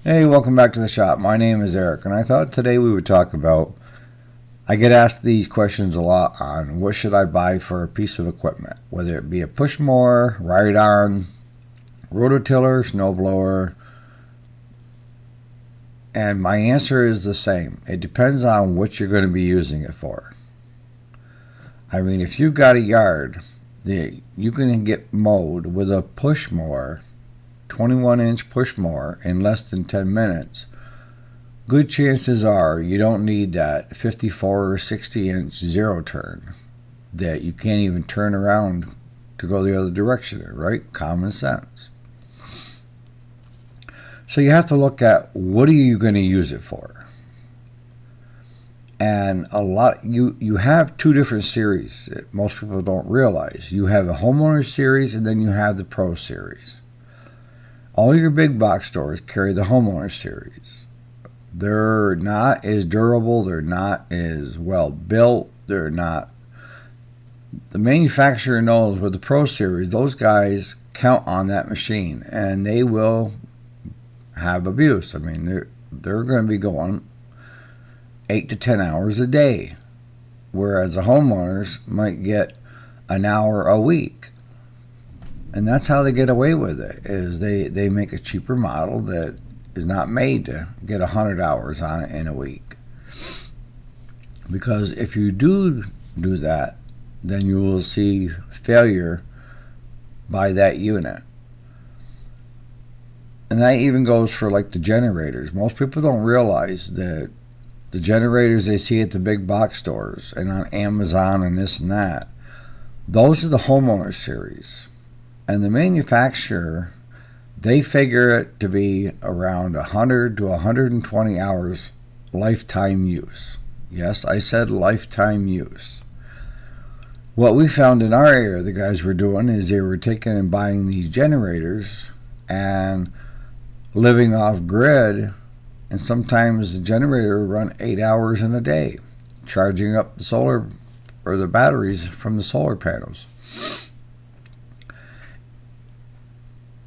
Hey, welcome back to the shop. My name is Eric, and I thought today we would talk about. I get asked these questions a lot on what should I buy for a piece of equipment, whether it be a push mower, ride on, rototiller, snowblower, and my answer is the same. It depends on what you're going to be using it for. I mean, if you've got a yard that you can get mowed with a push mower, 21-inch push mower, in less than 10 minutes, good chances are you don't need that 54 or 60-inch zero turn that you can't even turn around to go the other direction in, right? Common sense. So you have to look at what are you going to use it for. And you have two different series that most people don't realize. You have a homeowner series and then you have the pro series. All your big box stores carry the homeowner series. They're not as durable, they're not as well built, they're not. The manufacturer knows with the Pro Series, those guys count on that machine and they will have abuse. I mean, they're going to be going 8 to 10 hours a day, whereas the homeowners might get an hour a week. And that's how they get away with it, is they make a cheaper model that is not made to get 100 hours on it in a week. Because if you do that, then you will see failure by that unit. And that even goes for like the generators. Most people don't realize that the generators they see at the big box stores and on Amazon and this and that, those are the homeowner series. And the manufacturer, they figure it to be around 100 to 120 hours lifetime use. Yes, I said lifetime use. What we found in our area, the guys were doing is they were taking and buying these generators and living off grid, and sometimes the generator would run 8 hours in a day, charging up the solar or the batteries from the solar panels.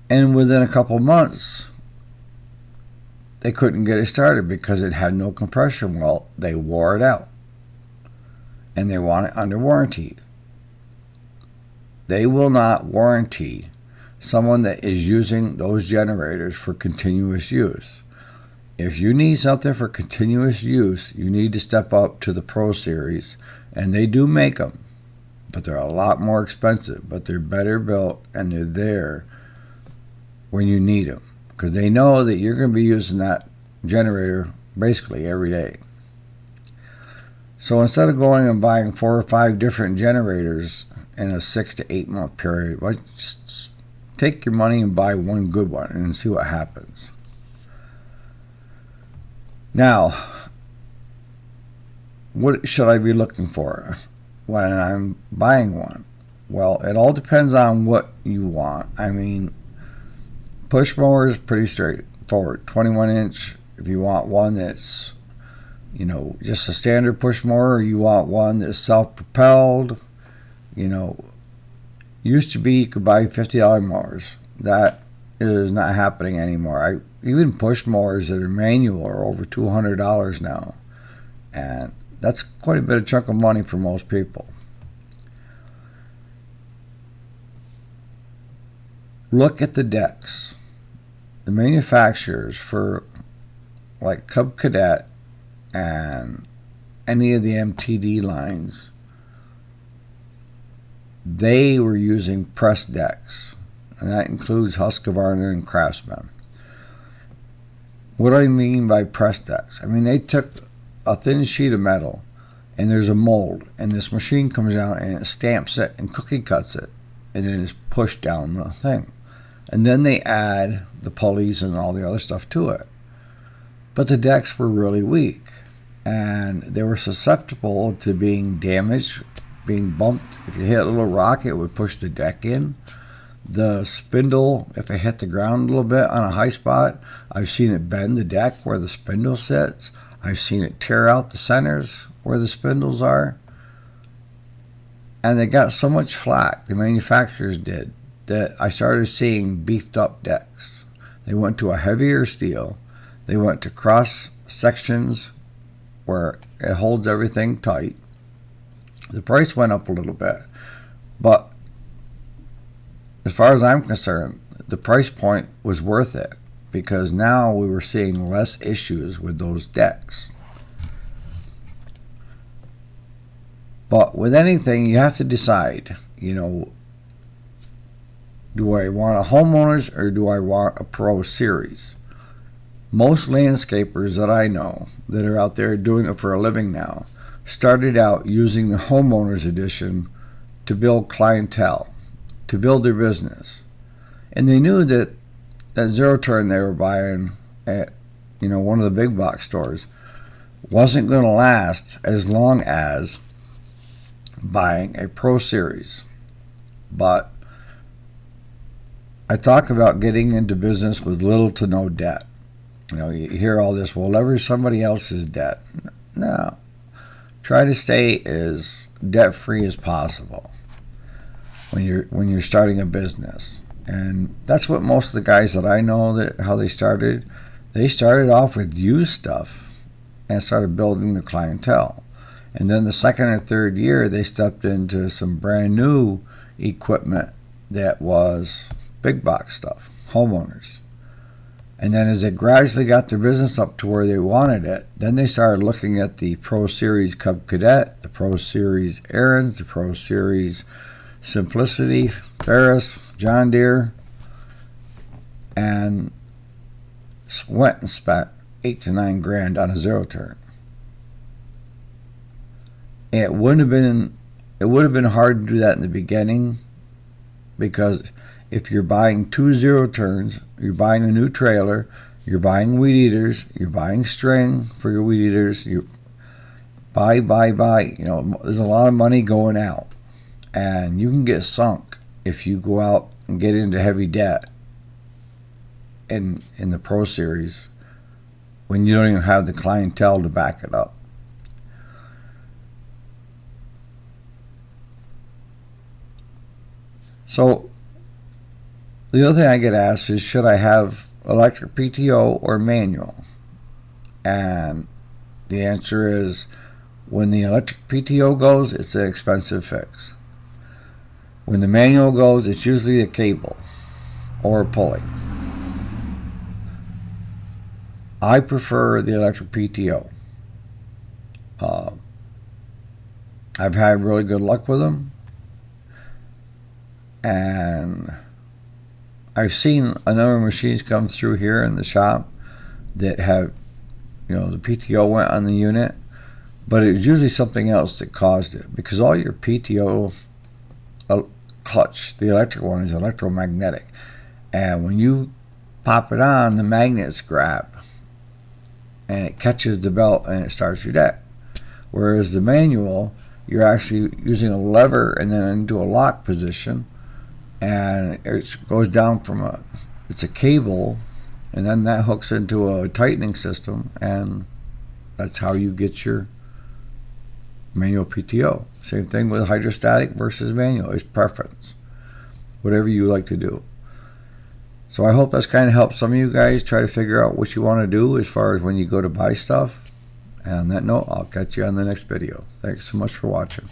And within a couple months, they couldn't get it started because it had no compression. Well, they wore it out. And they want it under warranty. They will not warranty someone that is using those generators for continuous use. If you need something for continuous use, you need to step up to the Pro Series. And they do make them. But they're a lot more expensive. But they're better built and they're there when you need them, because they know that you're going to be using that generator basically every day. So instead of going and buying 4 or 5 different generators in a 6 to 8 month period, just take your money and buy one good one and see what happens. Now, what should I be looking for when I'm buying one? Well, it all depends on what you want. I mean, push mower is pretty straightforward. 21-inch. If you want one that's, just a standard push mower, or you want one that's self-propelled, used to be you could buy $50 mowers. That is not happening anymore. Even push mowers that are manual are over $200 now. And that's quite a bit of chunk of money for most people. Look at the decks. The manufacturers for like Cub Cadet and any of the MTD lines, they were using press decks, and that includes Husqvarna and Craftsman. What do I mean by press decks? I mean, they took a thin sheet of metal and there's a mold, and this machine comes out and it stamps it and cookie cuts it, and then it's pushed down the thing. And then they add the pulleys and all the other stuff to it. But the decks were really weak, and they were susceptible to being damaged, being bumped. If you hit a little rock, it would push the deck in. The spindle, if it hit the ground a little bit on a high spot, I've seen it bend the deck where the spindle sits. I've seen it tear out the centers where the spindles are. And they got so much flack, the manufacturers did, that I started seeing beefed up decks. They went to a heavier steel. They went to cross sections where it holds everything tight. The price went up a little bit, but as far as I'm concerned, the price point was worth it, because now we were seeing less issues with those decks. But with anything, you have to decide, do I want a homeowners or do I want a pro series? Most landscapers that I know that are out there doing it for a living now started out using the homeowners edition to build clientele, to build their business. And they knew that that zero turn they were buying at one of the big box stores wasn't going to last as long as buying a pro series. But I talk about getting into business with little to no debt. You hear all this, well, leverage somebody else's debt. No. Try to stay as debt free as possible when you're starting a business. And that's what most of the guys that I know, that how they started off with used stuff and started building the clientele. And then the second or third year, they stepped into some brand new equipment that was big box stuff, homeowners. And then as they gradually got their business up to where they wanted it, then they started looking at the Pro Series Cub Cadet, the Pro Series Aaron's, the Pro Series Simplicity, Ferris, John Deere, and went and spent $8 to $9 grand on a zero turn. It would have been hard to do that in the beginning, because if you're buying 2 zero turns, you're buying a new trailer, you're buying weed eaters, you're buying string for your weed eaters, you buy. There's a lot of money going out, and you can get sunk if you go out and get into heavy debt in the Pro Series when you don't even have the clientele to back it up. So the other thing I get asked is, should I have electric PTO or manual? And the answer is, when the electric PTO goes, it's an expensive fix. When the manual goes, it's usually a cable or a pulley. I prefer the electric PTO. I've had really good luck with them. And I've seen a number of machines come through here in the shop that have, the PTO went on the unit, but it was usually something else that caused it, because all your PTO clutch, the electric one, is electromagnetic. And when you pop it on, the magnets grab and it catches the belt and it starts your deck. Whereas the manual, you're actually using a lever and then into a lock position, and it goes down from it's a cable, and then that hooks into a tightening system, and that's how you get your manual PTO. Same thing with hydrostatic versus manual. It's preference, whatever you like to do. So I hope that's kind of helped some of you guys try to figure out what you want to do as far as when you go to buy stuff. And on that note, I'll catch you on the next video. Thanks so much for watching.